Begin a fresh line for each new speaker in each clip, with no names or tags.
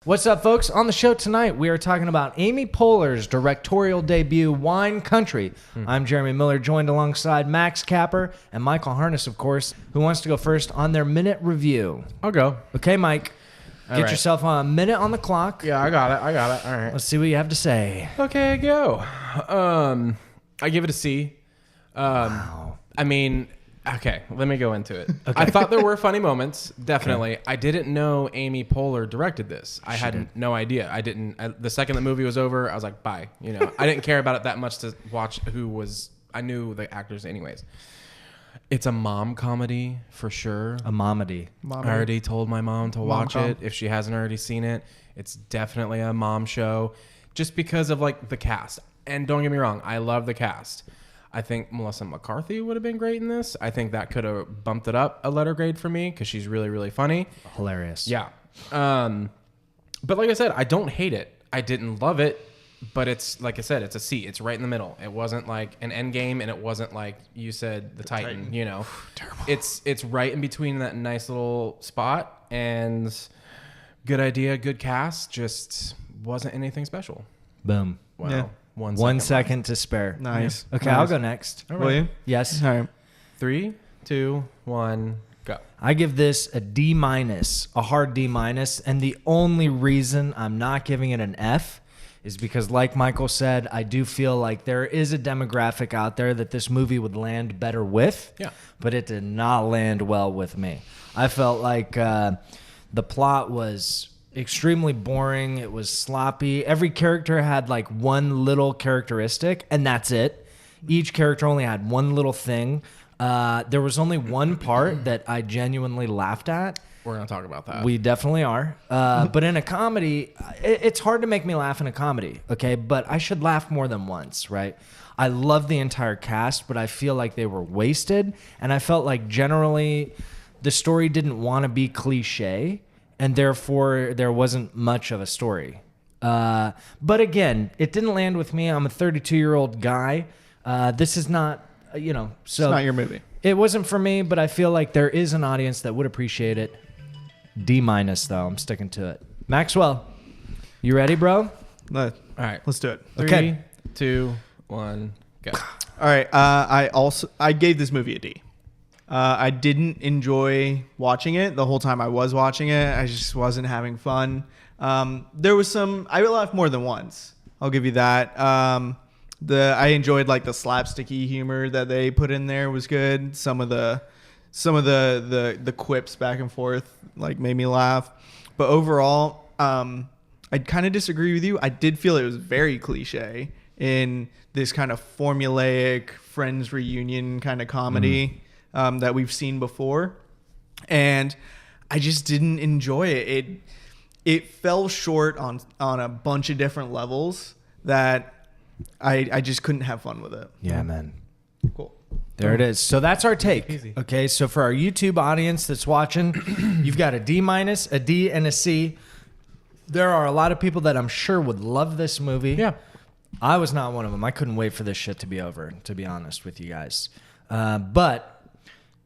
What's up, folks? On the show tonight, we are talking about Amy Poehler's directorial debut, Wine Country. I'm Jeremy Miller, joined alongside Max Capper and Michael Harness, of course. Who wants to go first on their minute review?
I'll go.
Okay, Mike. Get yourself a minute on the clock.
Yeah, I got it. All right.
Let's see what you have to say.
Okay, go. I give it a C.
Wow.
I mean, okay, let me go into it. Okay. I thought there were funny moments, definitely. Okay. I didn't know Amy Poehler directed this. I had no idea. The second the movie was over, I was like, bye. You know, I didn't care about it that much to watch I knew the actors anyways. It's a mom comedy for sure.
A momedy.
I already told my mom to watch it if she hasn't already seen it. It's definitely a mom show just because of like the cast. And don't get me wrong, I love the cast. I think Melissa McCarthy would have been great in this. I think that could have bumped it up a letter grade for me because she's really, really funny.
Hilarious.
Yeah. But like I said, I don't hate it. I didn't love it, but it's, like I said, it's a C. It's right in the middle. It wasn't like an Endgame, and it wasn't like you said, the Titan, you know.
Terrible.
It's right in between that nice little spot, and good idea, good cast, just wasn't anything special.
Boom.
Wow.
Yeah.
One second to spare.
Nice.
Okay,
nice.
I'll go next.
All right.
Will you?
Yes.
All right.
3, 2, 1, go.
I give this a D-, a hard D-, and the only reason I'm not giving it an F is because, like Michael said, I do feel like there is a demographic out there that this movie would land better with, but it did not land well with me. I felt like the plot was extremely boring. It was sloppy. Every character had like one little characteristic, and that's it. Each character only had one little thing. There was only one part that I genuinely laughed at.
We're going to talk about that.
We definitely are. But in a comedy, it's hard to make me laugh in a comedy, okay? But I should laugh more than once, right? I love the entire cast, but I feel like they were wasted. And I felt like generally the story didn't want to be cliche, and therefore there wasn't much of a story. But again, it didn't land with me. I'm a 32-year-old guy. This is not, so
It's not your movie.
It wasn't for me, but I feel like there is an audience that would appreciate it. D- though. I'm sticking to it. Maxwell, you ready, bro?
All right. Let's do it.
3, 2, 1, go.
All right. I gave this movie a D. I didn't enjoy watching it the whole time I was watching it. I just wasn't having fun. There was I laughed more than once. I'll give you that. I enjoyed like the slapsticky humor that they put in there was good. Some of the quips back and forth like made me laugh. But overall, I kind of disagree with you. I did feel it was very cliche in this kind of formulaic Friends reunion kind of comedy. That we've seen before, and I just didn't enjoy it. It fell short on a bunch of different levels that I just couldn't have fun with it.
Yeah, man.
Cool.
There it is. So that's our take.
Easy.
Okay, so for our YouTube audience that's watching, you've got a D-, a D, and a C. There are a lot of people that I'm sure would love this movie.
Yeah.
I was not one of them. I couldn't wait for this shit to be over, to be honest with you guys. But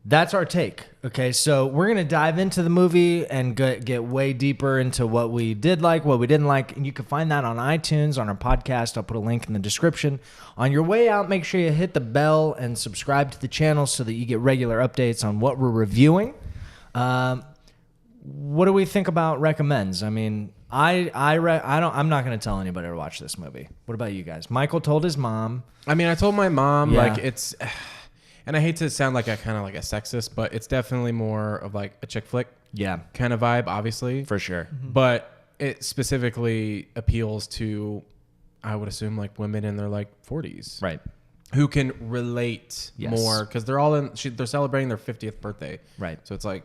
that's our take. Okay, so we're going to dive into the movie and get way deeper into what we did like, what we didn't like. And you can find that on iTunes, on our podcast. I'll put a link in the description. On your way out, make sure you hit the bell and subscribe to the channel so that you get regular updates on what we're reviewing. What do we think about recommends? I mean, I'm not going to tell anybody to watch this movie. What about you guys? Michael told his mom.
I mean, I told my mom,
Yeah.
like, it's... And I hate to sound like a kind of like a sexist, but it's definitely more of like a chick flick kind of vibe, obviously.
For sure.
Mm-hmm. But it specifically appeals to, I would assume, like women in their like 40s.
Right.
Who can relate more because they're all they're celebrating their 50th birthday.
Right.
So it's like,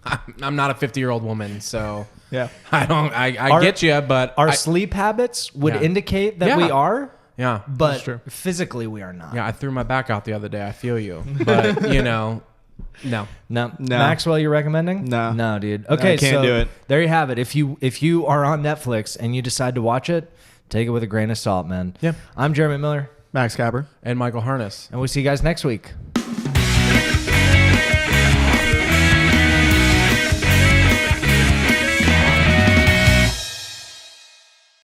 I'm not a 50-year-old woman, so
Yeah.
I get you, but
Our sleep habits would indicate that we are.
Yeah.
But physically, we are not.
Yeah, I threw my back out the other day. I feel you. But, no.
Maxwell, you're recommending? No, dude. Okay,
I can't do it.
There you have it. If you are on Netflix and you decide to watch it, take it with a grain of salt, man.
Yeah.
I'm Jeremy Miller.
Max Capper.
And Michael Harness.
And we'll see you guys next week.